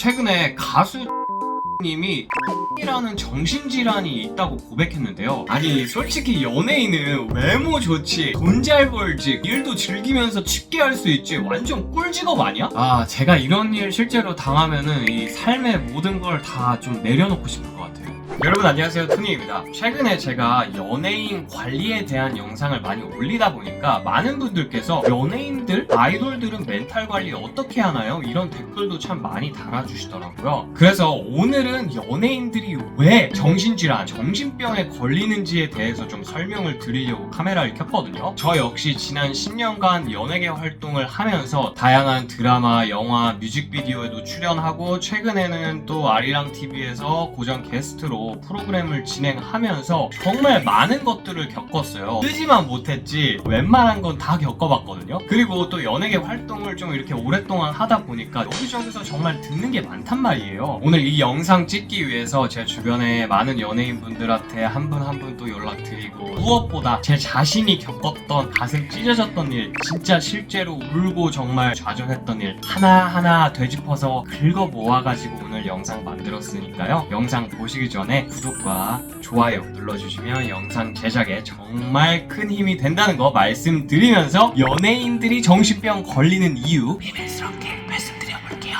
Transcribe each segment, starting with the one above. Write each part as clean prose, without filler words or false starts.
최근에 가수 님이 이라는 정신질환이 있다고 고백했는데요. 아니 솔직히 연예인은 외모 좋지, 돈 잘 벌지, 일도 즐기면서 쉽게 할 수 있지, 완전 꿀직업 아니야? 아, 제가 이런 일 실제로 당하면은 이 삶의 모든 걸 다 좀 내려놓고 싶을 것 같아요. 여러분 안녕하세요, 토니입니다. 최근에 제가 연예인 관리에 대한 영상을 많이 올리다 보니까 많은 분들께서 연예인들, 아이돌들은 멘탈 관리 어떻게 하나요? 이런 댓글도 참 많이 달아주시더라고요. 그래서 오늘은 연예인들이 왜 정신질환, 정신병에 걸리는지에 대해서 좀 설명을 드리려고 카메라를 켰거든요. 저 역시 지난 10년간 연예계 활동을 하면서 다양한 드라마, 영화, 뮤직비디오에도 출연하고 최근에는 또 아리랑 TV에서 고정 게스트로 프로그램을 진행하면서 정말 많은 것들을 겪었어요. 뜨지만 못했지 웬만한 건 다 겪어봤거든요. 그리고 또 연예계 활동을 좀 이렇게 오랫동안 하다 보니까 여기저기서 정말 듣는 게 많단 말이에요. 오늘 이 영상 찍기 위해서 제 주변에 많은 연예인분들한테 한 분 한 분 또 연락드리고, 무엇보다 제 자신이 겪었던 가슴 찢어졌던 일, 진짜 실제로 울고 정말 좌절했던 일 하나하나 되짚어서 긁어 모아가지고 오늘 영상 만들었으니까요. 영상 보시기 전에 구독과 좋아요 눌러주시면 영상 제작에 정말 큰 힘이 된다는 거 말씀드리면서 연예인들이 정신병 걸리는 이유 비밀스럽게 말씀드려볼게요.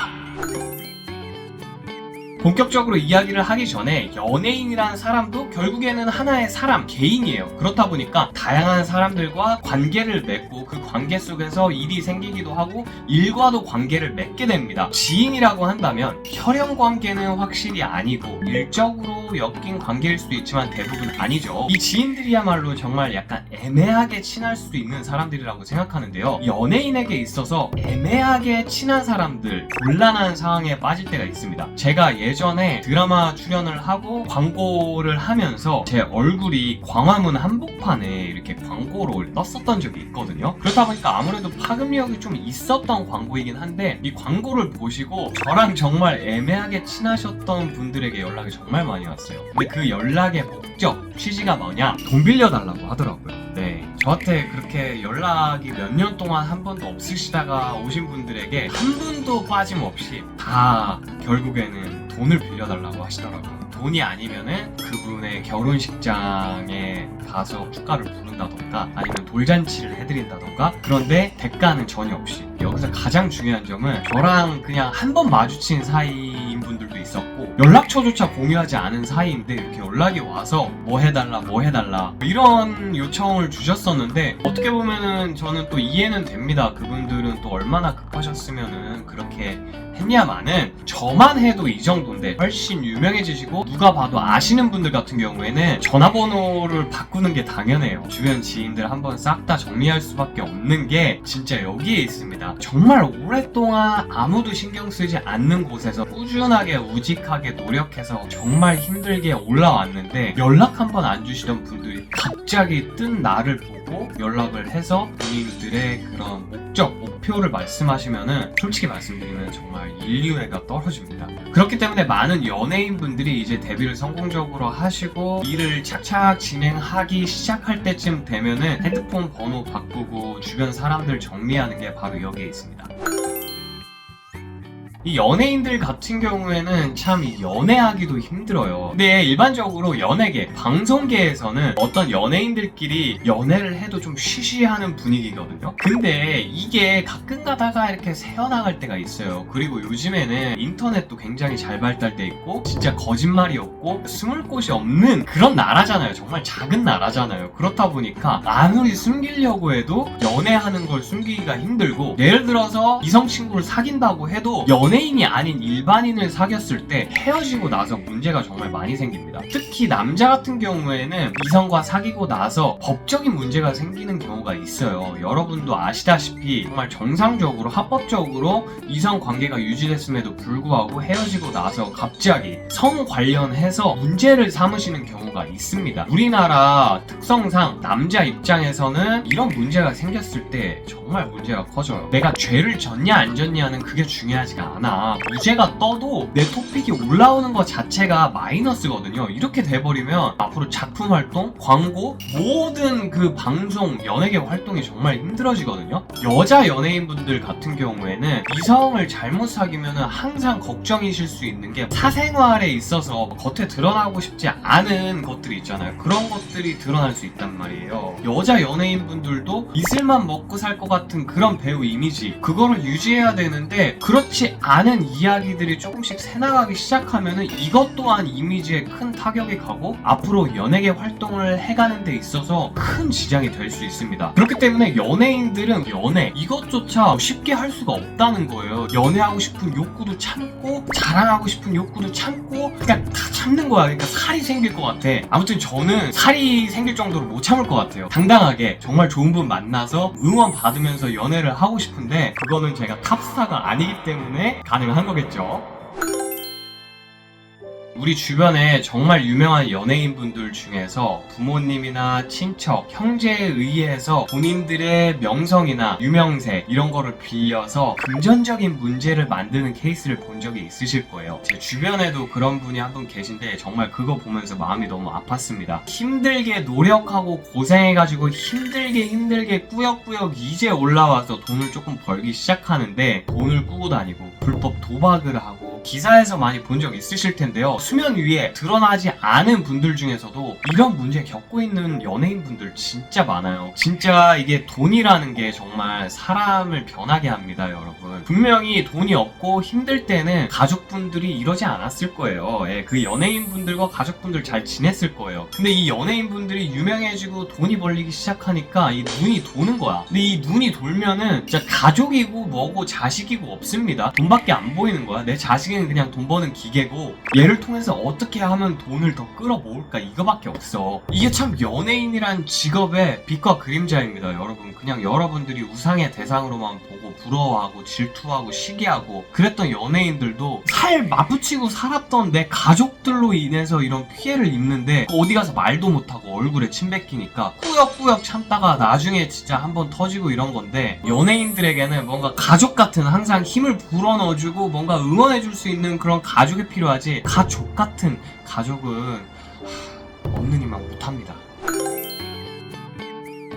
본격적으로 이야기를 하기 전에 연예인이라는 사람도 결국에는 하나의 사람, 개인이에요. 그렇다 보니까 다양한 사람들과 관계를 맺고 그 관계 속에서 일이 생기기도 하고 일과도 관계를 맺게 됩니다. 지인이라고 한다면 혈연 관계는 확실히 아니고 일적으로 엮인 관계일 수도 있지만 대부분 아니죠. 이 지인들이야말로 정말 약간 애매하게 친할 수도 있는 사람들이라고 생각하는데요. 연예인에게 있어서 애매하게 친한 사람들, 곤란한 상황에 빠질 때가 있습니다. 제가 예전에 드라마 출연을 하고 광고를 하면서 제 얼굴이 광화문 한복판에 이렇게 광고로 떴었던 적이 있거든요. 그렇다 보니까 아무래도 파급력이 좀 있었던 광고이긴 한데 이 광고를 보시고 저랑 정말 애매하게 친하셨던 분들에게 연락이 정말 많이 왔어요. 근데 그 연락의 목적, 취지가 뭐냐? 돈 빌려달라고 하더라고요. 네, 저한테 그렇게 연락이 몇 년 동안 한 번도 없으시다가 오신 분들에게 한 분도 빠짐없이 다 결국에는 돈을 빌려달라고 하시더라고요. 돈이 아니면은 그분의 결혼식장에 가서 축가를 부른다던가 아니면 돌잔치를 해드린다던가, 그런데 대가는 전혀 없이. 여기서 가장 중요한 점은 저랑 그냥 한 번 마주친 사이인 분들도 있었고 연락처조차 공유하지 않은 사이인데 이렇게 연락이 와서 뭐 해달라 이런 요청을 주셨었는데, 어떻게 보면은 저는 또 이해는 됩니다. 그분들은 또 얼마나 급하셨으면은 그렇게 했냐마는 저만 해도 이 정도인데 훨씬 유명해지시고 누가 봐도 아시는 분들 같은 경우에는 전화번호를 바꾸는 게 당연해요. 주변 지인들 한번 싹 다 정리할 수밖에 없는 게 진짜 여기에 있습니다. 정말 오랫동안 아무도 신경 쓰지 않는 곳에서 꾸준하게 우직하게 노력해서 정말 힘들게 올라왔는데 연락 한번 안 주시던 분들이 갑자기 뜬 나를 보고 연락을 해서 본인들의 그런 목표를 말씀하시면은 솔직히 말씀드리면 정말 인류애가 떨어집니다. 그렇기 때문에 많은 연예인분들이 이제 데뷔를 성공적으로 하시고 일을 착착 진행하기 시작할 때쯤 되면은 핸드폰 번호 바꾸고 주변 사람들 정리하는 게 바로 여기에 있습니다. 이 연예인들 같은 경우에는 참 연애하기도 힘들어요. 근데 일반적으로 연예계, 방송계에서는 어떤 연예인들끼리 연애를 해도 좀 쉬쉬하는 분위기거든요. 근데 이게 가끔 가다가 이렇게 새어나갈 때가 있어요. 그리고 요즘에는 인터넷도 굉장히 잘 발달돼 있고 진짜 거짓말이 없고 숨을 곳이 없는 그런 나라잖아요. 정말 작은 나라잖아요. 그렇다 보니까 아무리 숨기려고 해도 연애하는 걸 숨기기가 힘들고, 예를 들어서 이성 친구를 사귄다고 해도 연예인이 아닌 일반인을 사귀었을 때 헤어지고 나서 문제가 정말 많이 생깁니다. 특히 남자 같은 경우에는 이성과 사귀고 나서 법적인 문제가 생기는 경우가 있어요. 여러분도 아시다시피 정말 정상적으로 합법적으로 이성 관계가 유지됐음에도 불구하고 헤어지고 나서 갑자기 성 관련해서 문제를 삼으시는 경우가 있습니다. 우리나라 특성상 남자 입장에서는 이런 문제가 생겼을 때 정말 문제가 커져요. 내가 죄를 졌냐 안 졌냐는 그게 중요하지가 않아요. 않아. 무죄가 떠도 내 토픽이 올라오는 것 자체가 마이너스거든요. 이렇게 돼버리면 앞으로 작품 활동, 광고, 모든 그 방송, 연예계 활동이 정말 힘들어지거든요. 여자 연예인분들 같은 경우에는 이성을 잘못 사귀면 항상 걱정이실 수 있는 게 사생활에 있어서 겉에 드러나고 싶지 않은 것들이 있잖아요. 그런 것들이 드러날 수 있단 말이에요. 여자 연예인분들도 이슬만 먹고 살 것 같은 그런 배우 이미지, 그거를 유지해야 되는데 그렇지 않은 이야기들이 조금씩 새나가기 시작하면은 이것 또한 이미지에 큰 타격이 가고 앞으로 연예계 활동을 해가는 데 있어서 큰 지장이 될 수 있습니다. 그렇기 때문에 연예인들은 연애 이것조차 쉽게 할 수가 없다는 거예요. 연애하고 싶은 욕구도 참고 자랑하고 싶은 욕구도 참고 그냥 다 참는 거야. 그러니까 살이 생길 것 같아. 아무튼 저는 살이 생길 정도로 못 참을 것 같아요. 당당하게 정말 좋은 분 만나서 응원 받으면서 연애를 하고 싶은데 그거는 제가 탑스타가 아니기 때문에 가능한 거겠죠. 우리 주변에 정말 유명한 연예인분들 중에서 부모님이나 친척, 형제에 의해서 본인들의 명성이나 유명세 이런 거를 빌려서 금전적인 문제를 만드는 케이스를 본 적이 있으실 거예요. 제 주변에도 그런 분이 한 분 계신데 정말 그거 보면서 마음이 너무 아팠습니다. 힘들게 노력하고 고생해가지고 힘들게 꾸역꾸역 이제 올라와서 돈을 조금 벌기 시작하는데 돈을 꾸고 다니고 불법 도박을 하고 기사에서 많이 본 적 있으실 텐데요. 수면 위에 드러나지 않은 분들 중에서도 이런 문제 겪고 있는 연예인분들 진짜 많아요. 진짜 이게 돈이라는 게 정말 사람을 변하게 합니다, 여러분. 분명히 돈이 없고 힘들 때는 가족분들이 이러지 않았을 거예요. 예, 그 연예인분들과 가족분들 잘 지냈을 거예요. 근데 이 연예인분들이 유명해지고 돈이 벌리기 시작하니까 이 눈이 도는 거야. 근데 이 눈이 돌면은 진짜 가족이고 뭐고 자식이고 없습니다. 돈밖에 안 보이는 거야. 내 자식은 그냥 돈 버는 기계고 얘를 통해서 어떻게 하면 돈을 더 끌어모을까 이거밖에 없어. 이게 참 연예인이란 직업의 빛과 그림자입니다, 여러분. 그냥 여러분들이 우상의 대상으로만 보고 부러워하고 질투하고 시기하고 그랬던 연예인들도 살 맞붙이고 살았던 내 가족들로 인해서 이런 피해를 입는데 어디 가서 말도 못하고 얼굴에 침 뱉기니까 꾸역꾸역 참다가 나중에 진짜 한번 터지고 이런 건데, 연예인들에게는 뭔가 가족 같은 항상 힘을 불어넣어주고 뭔가 응원해줄 수 있는 그런 가족이 필요하지, 가족 같은 가족은 없는 이만 못합니다.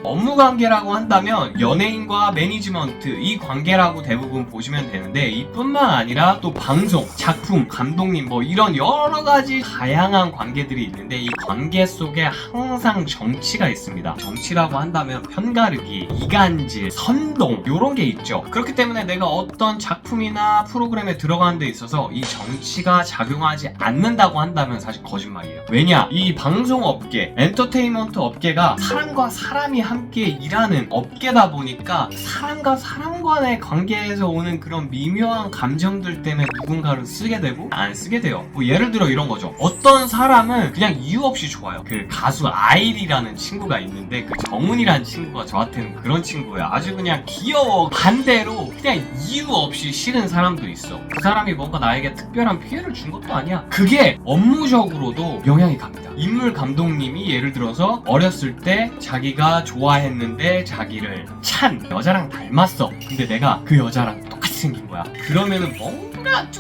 업무 관계라고 한다면 연예인과 매니지먼트 이 관계라고 대부분 보시면 되는데, 이뿐만 아니라 또 방송, 작품, 감독님 뭐 이런 여러 가지 다양한 관계들이 있는데 이 관계 속에 항상 정치가 있습니다. 정치라고 한다면 편가르기, 이간질, 선동 이런 게 있죠. 그렇기 때문에 내가 어떤 작품이나 프로그램에 들어가는 데 있어서 이 정치가 작용하지 않는다고 한다면 사실 거짓말이에요. 왜냐? 이 방송업계, 엔터테인먼트 업계가 사람과 사람이 함께 일하는 업계다 보니까 사람과 사람 간의 관계에서 오는 그런 미묘한 감정들 때문에 누군가를 쓰게 되고 안 쓰게 돼요. 뭐 예를 들어 이런 거죠. 어떤 사람은 그냥 이유 없이 좋아요. 그 가수 아일이라는 친구가 있는데 그 정훈이라는 친구가 저한테는 그런 친구예요. 아주 그냥 귀여워. 반대로 그냥 이유 없이 싫은 사람도 있어. 그 사람이 뭔가 나에게 특별한 피해를 준 것도 아니야. 그게 업무적으로도 영향이 갑니다. 인물 감독님이 예를 들어서 어렸을 때 자기가 좋아했는데 자기를 찬 여자랑 닮았어. 근데 내가 그 여자랑 똑같이 생긴 거야. 그러면은 뭔가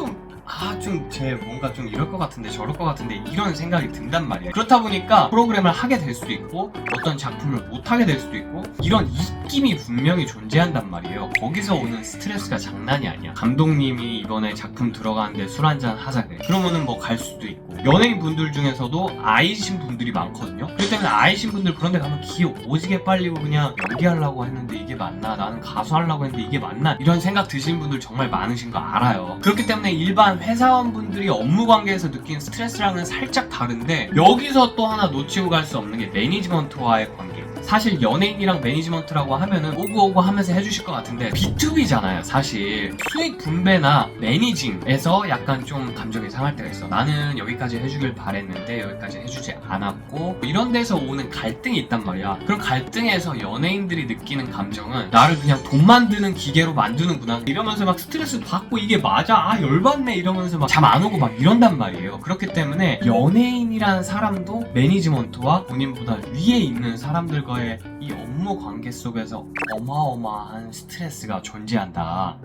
쟤 뭔가 좀 이럴 것 같은데 저럴 것 같은데 이런 생각이 든단 말이야. 그렇다 보니까 프로그램을 하게 될 수도 있고 어떤 작품을 못 하게 될 수도 있고 이런 입김이 분명히 존재한단 말이에요. 거기서 오는 스트레스가 장난이 아니야. 감독님이 이번에 작품 들어가는데 술 한잔 하자 그래. 그러면은 뭐 갈 수도 있고, 연예인 분들 중에서도 아이신 분들이 많거든요. 그렇기 때문에 아이신 분들 그런 데 가면 기 오지게 빨리고 그냥 연기하려고 했는데 이게 맞나? 나는 가수 하려고 했는데 이게 맞나? 이런 생각 드시는 분들 정말 많으신 거 알아요. 그렇기 때문에 일반 회사원분들이 업무 관계에서 느끼는 스트레스랑은 살짝 다른데, 여기서 또 하나 놓치고 갈 수 없는 게 매니지먼트와의 관계. 사실 연예인이랑 매니지먼트라고 하면은 오구오구 하면서 해주실 것 같은데 B2B잖아요. 사실 수익 분배나 매니징에서 약간 좀 감정이 상할 때가 있어. 나는 여기까지 해주길 바랬는데 여기까지 해주지 않았고, 이런 데서 오는 갈등이 있단 말이야. 그런 갈등에서 연예인들이 느끼는 감정은 나를 그냥 돈 만드는 기계로 만드는구나 이러면서 막 스트레스 받고 이게 맞아? 열받네 이러면서 막 잠 안 오고 막 이런단 말이에요. 그렇기 때문에 연예인이라는 사람도 매니지먼트와 본인보다 위에 있는 사람들과 이 업무 관계 속에서 어마어마한 스트레스가 존재한다.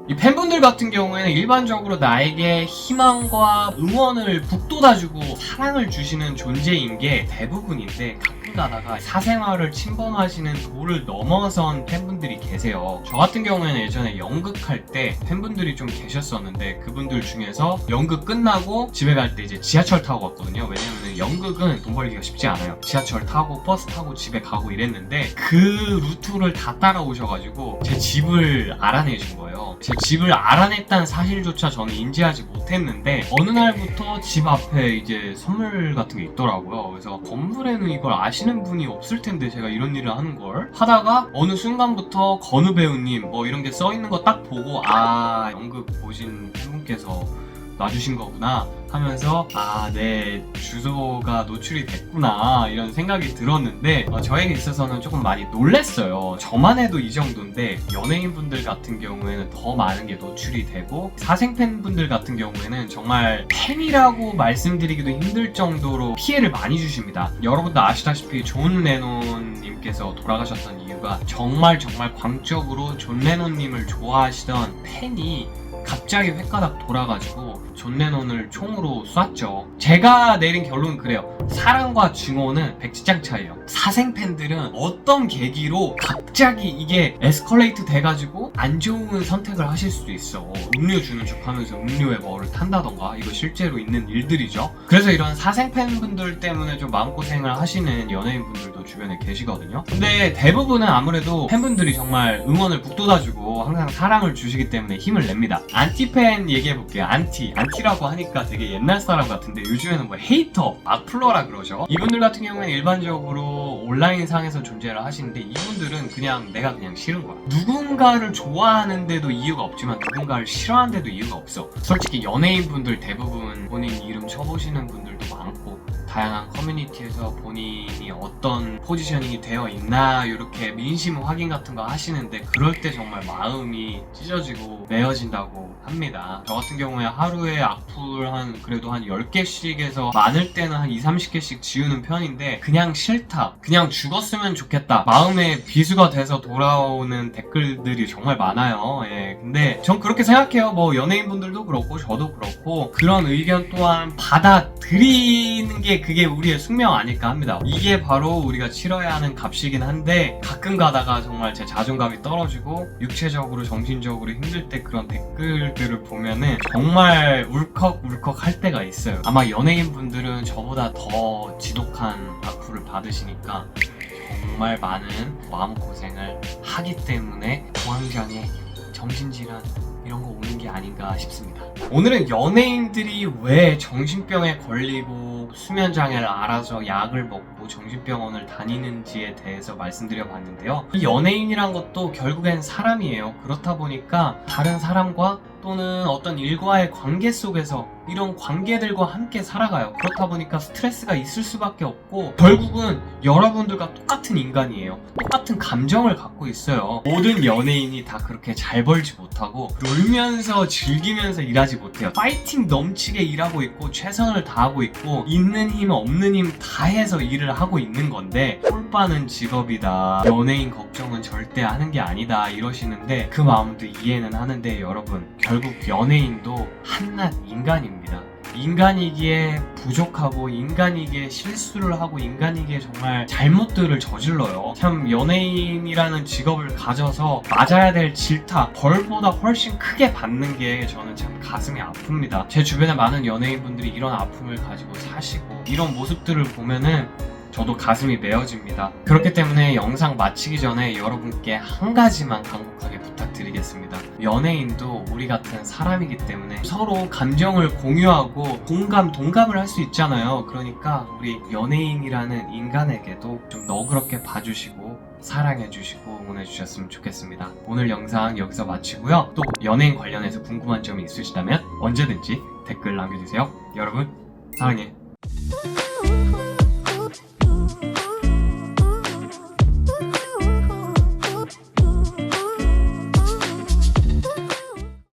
이 팬분들 같은 경우에는 일반적으로 나에게 희망과 응원을 북돋아주고 사랑을 주시는 존재인 게 대부분인데, 가끔 가다가 사생활을 침범하시는 도를 넘어선 팬분들이 계세요. 저 같은 경우에는 예전에 연극할 때 팬분들이 좀 계셨었는데, 그분들 중에서 연극 끝나고 집에 갈 때 이제 지하철 타고 갔거든요. 왜냐면 연극은 돈 벌기가 쉽지 않아요. 지하철 타고 버스 타고 집에 가고 이랬는데, 그 루트를 다 따라오셔가지고 제 집을 알아내신 거예요. 제 집을 알아냈다는 사실조차 저는 인지하지 못했는데, 어느 날부터 집 앞에 이제 선물 같은 게 있더라고요. 그래서 건물에는 이걸 아시는 분이 없을 텐데 제가 이런 일을 하는 걸 하다가 어느 순간부터 건우 배우님 뭐 이런 게 써 있는 거 딱 보고, 아, 연극 보신 팬분께서 놔주신 거구나 하면서, 아, 내 주소가 노출이 됐구나 이런 생각이 들었는데, 저에게 있어서는 조금 많이 놀랬어요. 저만 해도 이 정도인데 연예인분들 같은 경우에는 더 많은 게 노출이 되고, 사생팬분들 같은 경우에는 정말 팬이라고 말씀드리기도 힘들 정도로 피해를 많이 주십니다. 여러분도 아시다시피 존 레논님께서 돌아가셨던 이유가 정말 광적으로 존 레논님을 좋아하시던 팬이 갑자기 횟가닥 돌아가지고 존 레논을 총으로 쐈죠. 제가 내린 결론은 그래요. 사랑과 증오는 백지장 차이예요. 사생팬들은 어떤 계기로 갑자기 이게 에스컬레이트 돼가지고 안 좋은 선택을 하실 수도 있어. 음료 주는 척 하면서 음료에 뭐를 탄다던가, 이거 실제로 있는 일들이죠. 그래서 이런 사생팬분들 때문에 좀 마음고생을 하시는 연예인분들도 주변에 계시거든요. 근데 대부분은 아무래도 팬분들이 정말 응원을 북돋아주고 항상 사랑을 주시기 때문에 힘을 냅니다. 안티팬 얘기해볼게요. 안티라고 하니까 되게 옛날 사람 같은데, 요즘에는 뭐 헤이터, 악플러라 그러죠. 이분들 같은 경우에는 일반적으로 온라인상에서 존재를 하시는데, 이분들은 그냥 내가 그냥 싫은 거야. 누군가를 좋아하는데도 이유가 없지만 누군가를 싫어하는데도 이유가 없어. 솔직히 연예인분들 대부분 본인 이름 쳐보시는 분들도 많고, 다양한 커뮤니티에서 본인이 어떤 포지셔닝이 되어 있나 이렇게 민심 확인 같은 거 하시는데, 그럴 때 정말 마음이 찢어지고 메어진다고 합니다. 저 같은 경우에 하루에 악플 그래도 한 10개씩에서 많을 때는 한 20-30개씩 지우는 편인데, 그냥 싫다, 그냥 죽었으면 좋겠다, 마음에 비수가 돼서 돌아오는 댓글들이 정말 많아요. 예, 근데 전 그렇게 생각해요. 뭐 연예인분들도 그렇고 저도 그렇고, 그런 의견 또한 받아들이는 게 그게 우리의 숙명 아닐까 합니다. 이게 바로 우리가 치러야 하는 값이긴 한데, 가끔 가다가 정말 제 자존감이 떨어지고 육체적으로 정신적으로 힘들 때 그런 댓글들을 보면은 정말 울컥울컥 할 때가 있어요. 아마 연예인분들은 저보다 더 지독한 악플을 받으시니까 정말 많은 마음고생을 하기 때문에 공황장애, 정신질환 이런 거 오는 게 아닌가 싶습니다. 오늘은 연예인들이 왜 정신병에 걸리고 수면장애를 앓아서 약을 먹고 정신병원을 다니는지에 대해서 말씀드려 봤는데요. 이 연예인이란 것도 결국엔 사람이에요. 그렇다 보니까 다른 사람과 또는 어떤 일과의 관계 속에서 이런 관계들과 함께 살아가요. 그렇다 보니까 스트레스가 있을 수밖에 없고, 결국은 여러분들과 똑같은 인간이에요. 똑같은 감정을 갖고 있어요. 모든 연예인이 다 그렇게 잘 벌지 못하고 놀면서 즐기면서 일하지 못해요. 파이팅 넘치게 일하고 있고 최선을 다하고 있고, 있는 힘 없는 힘 다 해서 일을 하고 있는 건데, 꿀빠는 직업이다, 연예인 걱정은 절대 하는 게 아니다 이러시는데, 그 마음도 이해는 하는데, 여러분 결국 연예인도 한낱 인간입니다. 인간이기에 부족하고, 인간이기에 실수를 하고, 인간이기에 정말 잘못들을 저질러요. 참 연예인이라는 직업을 가져서 맞아야 될 질타, 벌보다 훨씬 크게 받는 게 저는 참 가슴이 아픕니다. 제 주변에 많은 연예인분들이 이런 아픔을 가지고 사시고, 이런 모습들을 보면은 저도 가슴이 메어집니다. 그렇기 때문에 영상 마치기 전에 여러분께 한 가지만 간곡하게 부탁드리겠습니다. 연예인도 우리 같은 사람이기 때문에 서로 감정을 공유하고 동감을 할 수 있잖아요. 그러니까 우리 연예인이라는 인간에게도 좀 너그럽게 봐주시고 사랑해주시고 응원해주셨으면 좋겠습니다. 오늘 영상 여기서 마치고요. 또 연예인 관련해서 궁금한 점이 있으시다면 언제든지 댓글 남겨주세요. 여러분 사랑해.